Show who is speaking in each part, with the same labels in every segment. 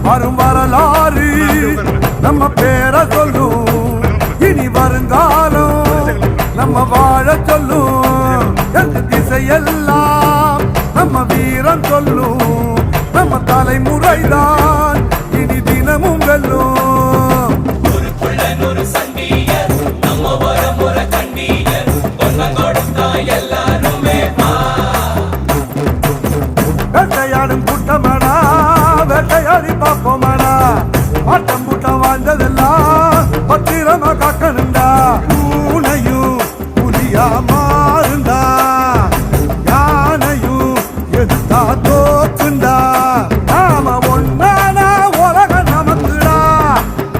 Speaker 1: வரும் வரலாறு நம்ம பேரை சொல்லும், இனி வருங்காலம் நம்ம வாழ சொல்லும், திசையெல்லாம் நம்ம வீரம் சொல்லும், நம்ம தலைமுறைதான் இனி தினமும் வெல்லும். வேட்டையாடும் கூட்டமாடா, வேட்டையாடி பார்ப்போமாடா, ஆட்டம் கூட்டம் வாழ்ந்ததெல்லாம் பத்திரமா காக்கணுண்டா. பூனையும் புலியா மாறுண்டா, யானையும் எதிர்த்தா தோக்குண்டா. நாம ஒன்னானா உலகம் நமக்குடா,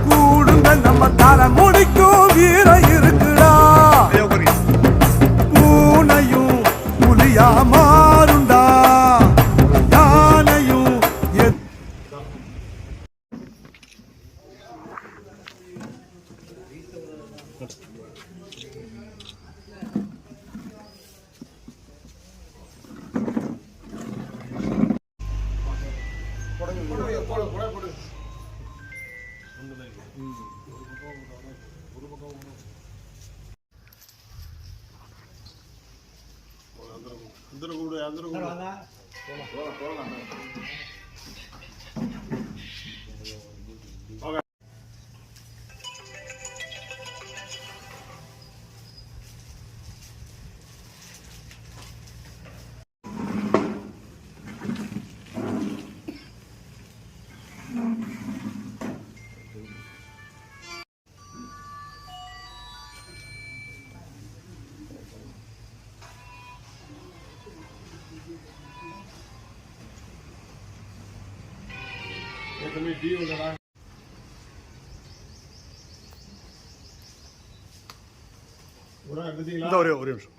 Speaker 1: கூடுங்க நம்ம தலை முடிக்கும் வீர இருக்குடா. பூனையும் புலியா மாறுண்டா,
Speaker 2: ஒரே நிமிஷம்.